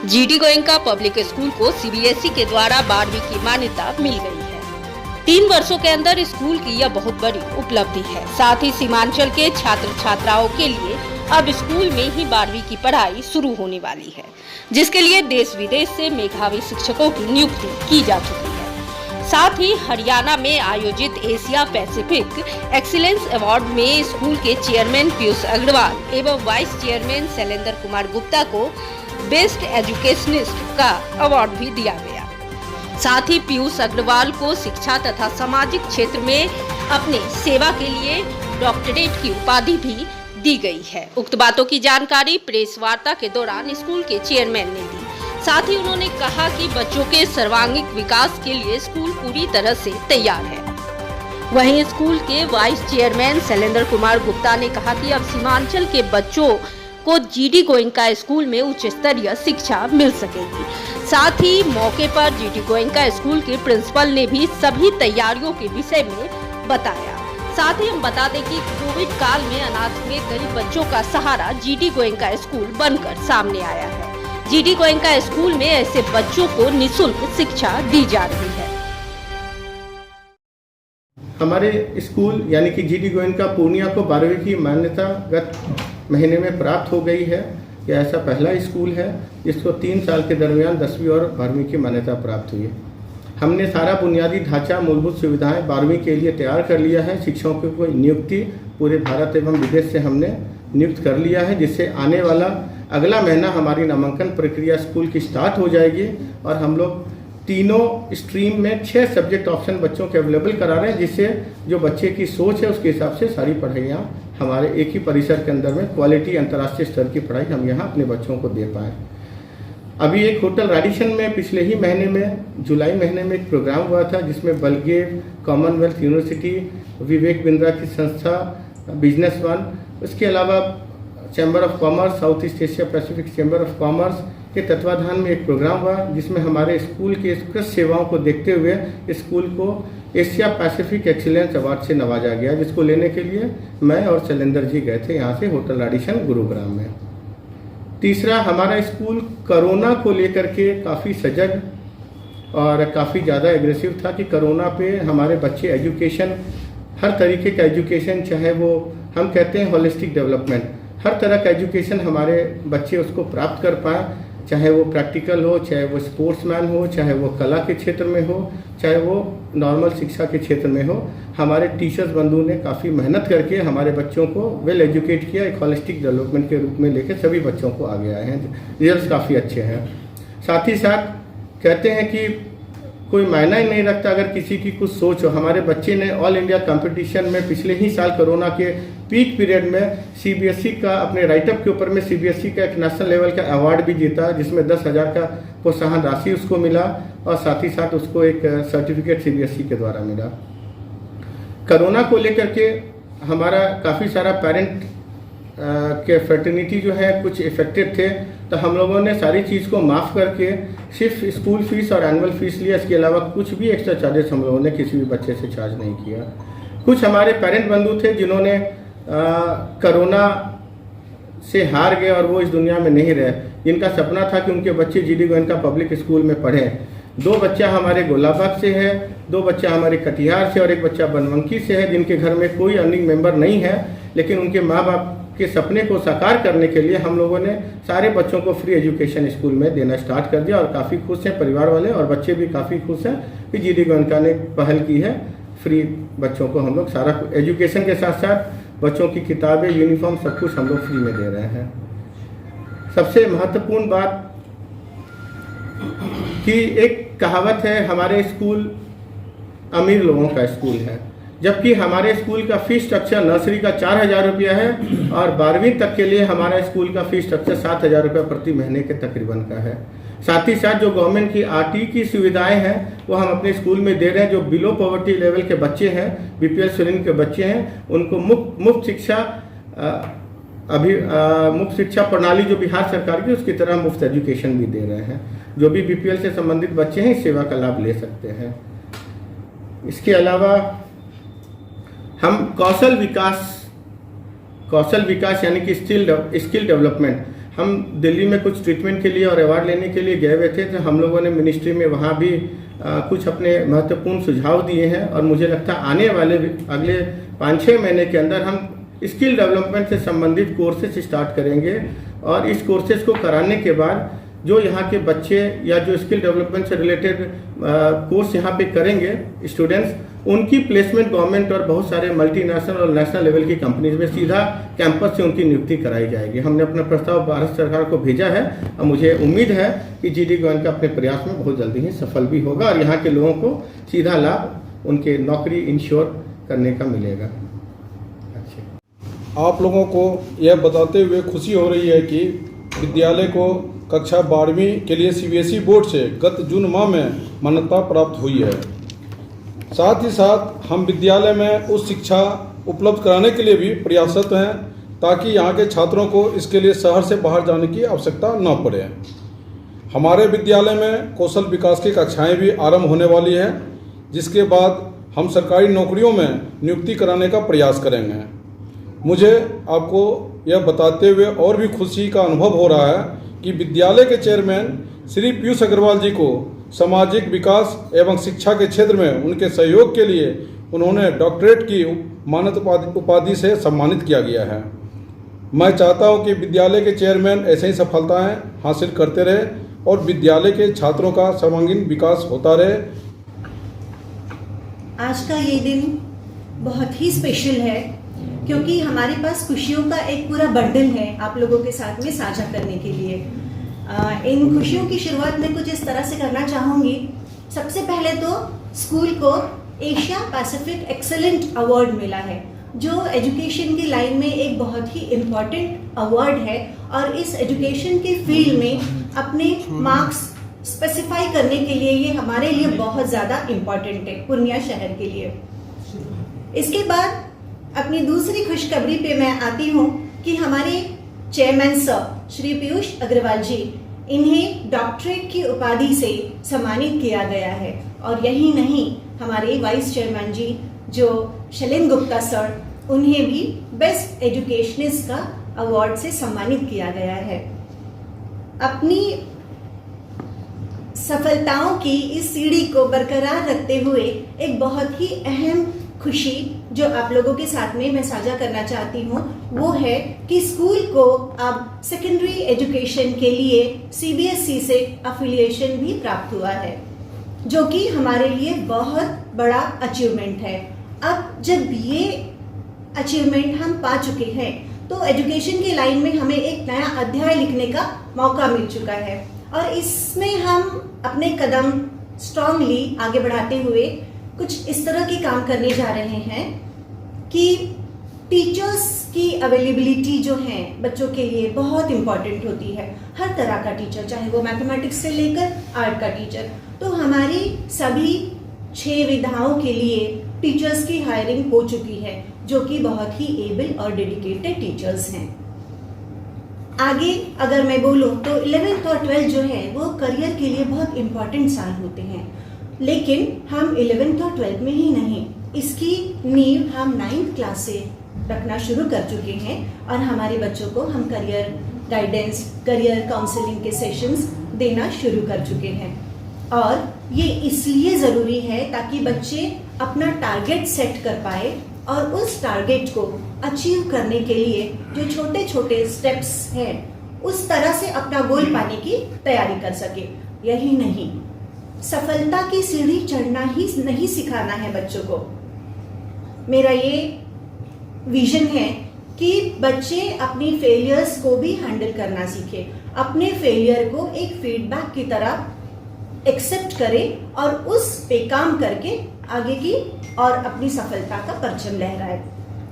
GD Goenka public school को CBSE के द्वारा 12वीं की मान्यता मिल गई है। 3 वर्षों के अंदर स्कूल की यह बहुत बड़ी उपलब्धि है। साथ ही सीमांचल के छात्र छात्राओं के लिए अब स्कूल में ही 12वीं की पढ़ाई शुरू होने वाली है, जिसके लिए देश विदेश से मेधावी शिक्षकों की नियुक्ति की जा चुकी है। साथ ही हरियाणा में आयोजित एशिया पैसिफिक एक्सीलेंस अवार्ड में स्कूल के चेयरमैन पीयूष अग्रवाल एवं वाइस चेयरमैन शैलेंद्र कुमार गुप्ता को बेस्ट एजुकेशनिस्ट का अवार्ड भी दिया गया। साथ ही पीयूष अग्रवाल को शिक्षा तथा सामाजिक क्षेत्र में अपने सेवा के लिए डॉक्टरेट की उपाधि भी दी गई है। उक्त बातों की जानकारी प्रेस वार्ता के दौरान स्कूल के चेयरमैन ने दी। साथ ही उन्होंने कहा कि बच्चों के सर्वांगीण विकास के लिए स्कूल पूरी तरह से तैयार है। वहीं स्कूल के वाइस चेयरमैन शैलेंद्र कुमार गुप्ता ने कहा कि अब सीमांचल के बच्चों को जीडी गोयनका स्कूल में उच्च स्तरीय शिक्षा मिल सकेगी। साथ ही मौके पर जीडी गोयनका स्कूल के प्रिंसिपल ने भी सभी तैयारियों के विषय में बताया। साथ ही हम बता दें कि कोविड काल में अनाथ हुए गरीब बच्चों का सहारा जीडी गोयनका स्कूल बनकर सामने आया है। जीडी गोयनका स्कूल में ऐसे बच्चों को निःशुल्क शिक्षा दी जा रही है। हमारे स्कूल यानी कि जीडी गोयनका पूर्णिया को 12वीं की मान्यता गत महीने में प्राप्त हो गई है। यह ऐसा पहला स्कूल है जिसको 3 साल के दरमियान 10वीं और 12वीं की मान्यता प्राप्त हुई है। हमने सारा बुनियादी ढांचा, मूलभूत सुविधाएं 12वीं के लिए तैयार कर लिया है। शिक्षकों को नियुक्ति पूरे भारत एवं विदेश से हमने नियुक्त कर लिया है, जिससे आने वाला अगला महीना हमारी नामांकन प्रक्रिया स्कूल की स्टार्ट हो जाएगी और हम लोग तीनों स्ट्रीम में 6 सब्जेक्ट ऑप्शन बच्चों के अवेलेबल करा रहे हैं, जिससे जो बच्चे की सोच है उसके हिसाब से सारी पढ़ाइयाँ हमारे एक ही परिसर के अंदर में क्वालिटी अंतर्राष्ट्रीय स्तर की पढ़ाई हम यहाँ अपने बच्चों को दे पाएँ। अभी एक होटल रेडिशन में पिछले ही महीने में जुलाई महीने में एक प्रोग्राम हुआ था, जिसमें बलगेव, कॉमनवेल्थ यूनिवर्सिटी, विवेक बिंद्रा की संस्था, बिजनेस वन, उसके अलावा chamber of commerce, south east Asia Pacific chamber of commerce के तत्वाधान में एक प्रोग्राम हुआ, जिसमें हमारे स्कूल की उत्कृष्ट सेवाओं को देखते हुए स्कूल को एशिया पैसिफिक एक्सीलेंस अवार्ड से नवाजा गया, जिसको लेने के लिए मैं और शैलेंद्र जी गए थे यहाँ से होटल रेडिशन गुरुग्राम में। तीसरा, हमारा स्कूल कोरोना को लेकर के काफ़ी सजग और काफ़ी ज़्यादा एग्रेसिव था कि कोरोना पे हमारे बच्चे एजुकेशन, हर तरीके का एजुकेशन, चाहे वो हम कहते हैं होलिस्टिक डेवलपमेंट, हर तरह का एजुकेशन हमारे बच्चे उसको प्राप्त कर पाए, चाहे वो प्रैक्टिकल हो, चाहे वो स्पोर्ट्समैन हो, चाहे वो कला के क्षेत्र में हो, चाहे वो नॉर्मल शिक्षा के क्षेत्र में हो। हमारे टीचर्स बंधु ने काफ़ी मेहनत करके हमारे बच्चों को वेल एजुकेट किया, एक होलिस्टिक डेवलपमेंट के रूप में लेकर सभी बच्चों को आगे आए हैं। रिजल्ट काफ़ी अच्छे हैं। साथ ही साथ कहते हैं कि कोई मायना ही नहीं रखता अगर किसी की कुछ सोच हो। हमारे बच्चे ने ऑल इंडिया कंपटीशन में पिछले ही साल कोरोना के पीक पीरियड में सीबीएसई का अपने राइटअप के ऊपर में सीबीएसई का एक नेशनल लेवल का अवार्ड भी जीता, जिसमें 10,000 का प्रोत्साहन राशि उसको मिला और साथ ही साथ उसको एक सर्टिफिकेट सीबीएसई के द्वारा मिला। कोरोना को लेकर के हमारा काफ़ी सारा पेरेंट के फ्रेटर्निटी जो है कुछ इफेक्टेड थे, तो हम लोगों ने सारी चीज़ को माफ़ करके सिर्फ स्कूल फीस और एनुअल फीस लिया। इसके अलावा कुछ भी एक्स्ट्रा चार्जेस हम लोगों ने किसी भी बच्चे से चार्ज नहीं किया। कुछ हमारे पेरेंट बंधु थे जिन्होंने कोरोना से हार गए और वो इस दुनिया में नहीं रहे, जिनका सपना था कि उनके बच्चे जीडी गोयनका पब्लिक स्कूल में पढ़ें। 2 बच्चा हमारे गोलाबाग से है, 2 बच्चा हमारे कटिहार से और 1 बच्चा बनवंकी से है, जिनके घर में कोई अर्निंग मेंबर नहीं है, लेकिन उनके माँ बाप के सपने को साकार करने के लिए हम लोगों ने सारे बच्चों को फ्री एजुकेशन स्कूल में देना स्टार्ट कर दिया और काफ़ी खुश हैं परिवार वाले और बच्चे भी काफ़ी खुश हैं कि जीडी गोयनका ने पहल की है। फ्री बच्चों को हम लोग सारा एजुकेशन के साथ साथ बच्चों की किताबें, यूनिफॉर्म सब कुछ हम लोग फ्री में दे रहे हैं। सबसे महत्वपूर्ण बात कि एक कहावत है, हमारे स्कूल अमीर लोगों का स्कूल है, जबकि हमारे स्कूल का फीस स्ट्रक्चर नर्सरी का 4,000 रुपया है और 12वीं तक के लिए हमारा स्कूल का फीस स्ट्रक्चर 7,000 रुपये प्रति महीने के तकरीबन का है। साथ ही साथ जो गवर्नमेंट की आरटी की सुविधाएं हैं वो हम अपने स्कूल में दे रहे हैं। जो बिलो पॉवर्टी लेवल के बच्चे हैं, बीपीएल श्रेणी के बच्चे हैं, उनको मुफ्त शिक्षा प्रणाली जो बिहार सरकार की उसकी तरह मुफ्त एजुकेशन भी दे रहे हैं। जो भी बीपीएल से संबंधित बच्चे हैं इस सेवा का लाभ ले सकते हैं। इसके अलावा हम कौशल विकास यानी कि स्किल डेवलपमेंट हम दिल्ली में कुछ ट्रीटमेंट के लिए और अवार्ड लेने के लिए गए हुए थे, तो हम लोगों ने मिनिस्ट्री में वहाँ भी कुछ अपने महत्वपूर्ण सुझाव दिए हैं और मुझे लगता है आने वाले अगले 5-6 महीने के अंदर हम स्किल डेवलपमेंट से संबंधित कोर्सेज स्टार्ट करेंगे और इस कोर्सेज को कराने के बाद जो यहाँ के बच्चे या जो स्किल डेवलपमेंट से रिलेटेड कोर्स यहाँ पे करेंगे स्टूडेंट्स, उनकी प्लेसमेंट गवर्नमेंट और बहुत सारे मल्टीनेशनल और नेशनल लेवल की कंपनीज में सीधा कैंपस से उनकी नियुक्ति कराई जाएगी। हमने अपना प्रस्ताव भारत सरकार को भेजा है और मुझे उम्मीद है कि जीडी गोयन का अपने प्रयास में बहुत जल्दी ही सफल भी होगा और यहाँ के लोगों को सीधा लाभ उनके नौकरी इंश्योर करने का मिलेगा। आप लोगों को यह बताते हुए खुशी हो रही है कि विद्यालय को कक्षा 12वीं के लिए सीबीएसई बोर्ड से गत जून माह में मान्यता प्राप्त हुई है। साथ ही साथ हम विद्यालय में उस शिक्षा उपलब्ध कराने के लिए भी प्रयासरत हैं ताकि यहाँ के छात्रों को इसके लिए शहर से बाहर जाने की आवश्यकता न पड़े। हमारे विद्यालय में कौशल विकास की कक्षाएं भी आरंभ होने वाली है, जिसके बाद हम सरकारी नौकरियों में नियुक्ति कराने का प्रयास करेंगे। मुझे आपको यह बताते हुए और भी खुशी का अनुभव हो रहा है कि विद्यालय के चेयरमैन श्री पीयूष अग्रवाल जी को सामाजिक विकास एवं शिक्षा के क्षेत्र में उनके सहयोग के लिए उन्होंने डॉक्टरेट की मान्यता उपाधि से सम्मानित किया गया है। मैं चाहता हूं कि विद्यालय के चेयरमैन ऐसे ही सफलताएं हासिल करते रहे और विद्यालय के छात्रों का सर्वांगीण विकास होता रहे। आज का ये दिन बहुत ही स्पेशल है क्योंकि हमारे पास खुशियों का एक पूरा बंडल है आप लोगों के साथ में साझा करने के लिए। इन खुशियों की शुरुआत में कुछ इस तरह से करना चाहूँगी। सबसे पहले तो स्कूल को एशिया पैसिफिक एक्सेलेंट अवार्ड मिला है, जो एजुकेशन की लाइन में एक बहुत ही इम्पॉर्टेंट अवार्ड है और इस एजुकेशन के फील्ड में अपने मार्क्स स्पेसिफाई करने के लिए ये हमारे लिए बहुत ज़्यादा इम्पॉर्टेंट है पूर्णिया शहर के लिए। इसके बाद अपनी दूसरी खुशखबरी पे मैं आती हूँ कि हमारे चेयरमैन सर श्री पीयूष अग्रवाल जी, इन्हें डॉक्टरेट की उपाधि से सम्मानित किया गया है और यही नहीं, हमारे वाइस चेयरमैन जी जो शैलेन गुप्ता सर, उन्हें भी बेस्ट एजुकेशनिस्ट का अवार्ड से सम्मानित किया गया है। अपनी सफलताओं की इस सीढ़ी को बरकरार रखते हुए एक बहुत ही अहम खुशी जो आप लोगों के साथ में मैं साझा करना चाहती हूँ वो है कि स्कूल को अब सेकेंडरी एजुकेशन के लिए सीबीएसई से अफिलिएशन भी प्राप्त हुआ है, जो कि हमारे लिए बहुत बड़ा अचीवमेंट है। अब जब ये अचीवमेंट हम पा चुके हैं तो एजुकेशन की लाइन में हमें एक नया अध्याय लिखने का मौका मिल चुका है और इसमें हम अपने कदम स्ट्रांगली आगे बढ़ाते हुए कुछ इस तरह के काम करने जा रहे हैं कि टीचर्स की अवेलेबिलिटी जो है बच्चों के लिए बहुत इम्पॉर्टेंट होती है। हर तरह का टीचर, चाहे वो मैथमेटिक्स से लेकर आर्ट का टीचर, तो हमारी सभी 6 विधाओं के लिए टीचर्स की हायरिंग हो चुकी है, जो कि बहुत ही एबल और डेडिकेटेड टीचर्स हैं। आगे अगर मैं बोलूँ तो 11th और 12th जो है वो करियर के लिए बहुत इम्पॉर्टेंट साल होते हैं, लेकिन हम 11th और 12th में ही नहीं, इसकी नींव हम 9th क्लास से रखना शुरू कर चुके हैं और हमारे बच्चों को हम करियर गाइडेंस, करियर काउंसलिंग के सेशंस देना शुरू कर चुके हैं। और ये इसलिए ज़रूरी है ताकि बच्चे अपना टारगेट सेट कर पाए और उस टारगेट को अचीव करने के लिए जो छोटे छोटे स्टेप्स हैं उस तरह से अपना गोल पाने की तैयारी कर सके। यही नहीं, सफलता की सीढ़ी चढ़ना ही नहीं सिखाना है बच्चों को। मेरा ये विजन है कि बच्चे अपनी फेलियर्स को भी हैंडल करना सीखे, अपने फेलियर को एक फीडबैक की तरह एक्सेप्ट करें और उस पे काम करके आगे की और अपनी सफलता का परचम लहराए।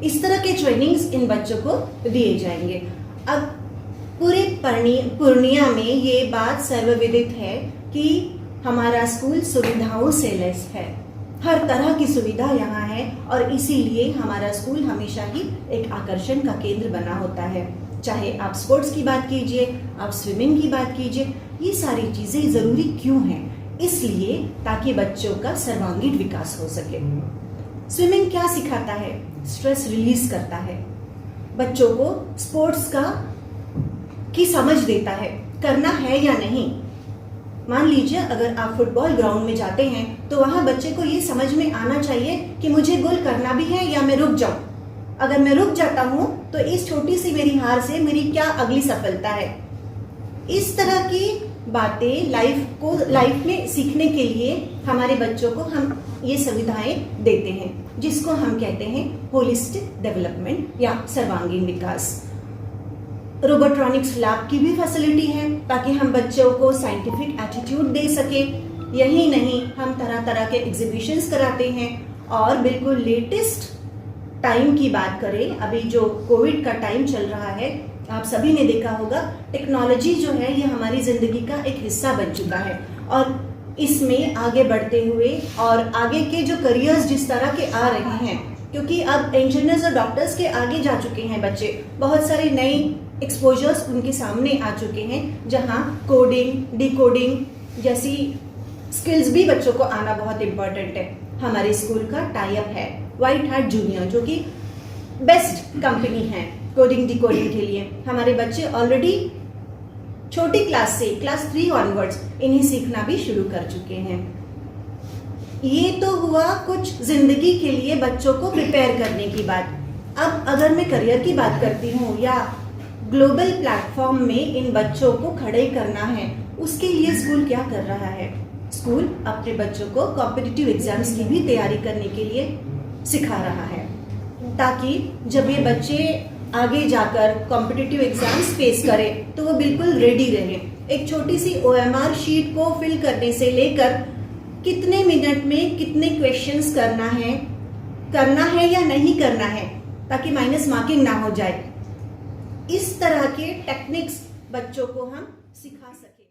इस तरह के ट्रेनिंग्स इन बच्चों को दिए जाएंगे। अब पूरे पूर्णिया में ये बात सर्वविदित है कि हमारा स्कूल सुविधाओं से लैस है, हर तरह की सुविधा यहाँ है और इसीलिए हमारा स्कूल हमेशा ही एक आकर्षण का केंद्र बना होता है। चाहे आप स्पोर्ट्स की बात कीजिए, आप स्विमिंग की बात कीजिए, ये सारी चीज़ें ज़रूरी क्यों हैं? इसलिए ताकि बच्चों का सर्वांगीण विकास हो सके। स्विमिंग क्या सिखाता है? स्ट्रेस रिलीज करता है, बच्चों को स्पोर्ट्स का की समझ देता है, करना है या नहीं। मान लीजिए अगर आप फुटबॉल ग्राउंड में जाते हैं तो वहां बच्चे को ये समझ में आना चाहिए कि मुझे गोल करना भी है या मैं रुक जाऊं। अगर मैं रुक जाता हूं तो इस छोटी सी मेरी हार से मेरी क्या अगली सफलता है। इस तरह की बातें लाइफ में सीखने के लिए हमारे बच्चों को हम ये सुविधाएं देते हैं, जिसको हम कहते हैं होलिस्टिक डेवलपमेंट या सर्वांगीण विकास। रोबोट्रॉनिक्स लैब की भी फैसिलिटी है ताकि हम बच्चों को साइंटिफिक एटीट्यूड दे सके। यही नहीं, हम तरह तरह के एग्जीबिशंस कराते हैं और बिल्कुल लेटेस्ट टाइम की बात करें, अभी जो कोविड का टाइम चल रहा है, आप सभी ने देखा होगा टेक्नोलॉजी जो है ये हमारी जिंदगी का एक हिस्सा बन चुका है और इसमें आगे बढ़ते हुए और आगे के जो करियर्स जिस तरह के आ रहे हैं, क्योंकि अब इंजीनियर्स और डॉक्टर्स के आगे जा चुके हैं बच्चे, बहुत सारे नए एक्सपोजर्स उनके सामने आ चुके हैं, जहां कोडिंग डिकोडिंग जैसी स्किल्स भी बच्चों को आना बहुत इम्पोर्टेंट है। हमारे स्कूल का टाई अप है व्हाइट हैट जूनियर, जो कि बेस्ट कंपनी है कोडिंग डिकोडिंग के लिए। हमारे बच्चे ऑलरेडी छोटी क्लास से क्लास 3 ऑनवर्ड्स इन्हें सीखना भी शुरू कर चुके हैं। ये तो हुआ कुछ जिंदगी के लिए बच्चों को प्रिपेयर करने की बात। अब अगर मैं करियर की बात करती हूँ या ग्लोबल प्लेटफॉर्म में इन बच्चों को खड़े करना है, उसके लिए स्कूल क्या कर रहा है? स्कूल अपने बच्चों को कॉम्पिटिटिव एग्जाम्स की भी तैयारी करने के लिए सिखा रहा है, ताकि जब ये बच्चे आगे जाकर कॉम्पिटिटिव एग्जाम्स फेस करें तो वो बिल्कुल रेडी रहे। एक छोटी सी OMR शीट को फिल करने से लेकर कितने मिनट में कितने क्वेश्चंस करना है या नहीं करना है, ताकि माइनस मार्किंग ना हो जाए। इस तरह के टेक्निक्स बच्चों को हम सिखा सकें।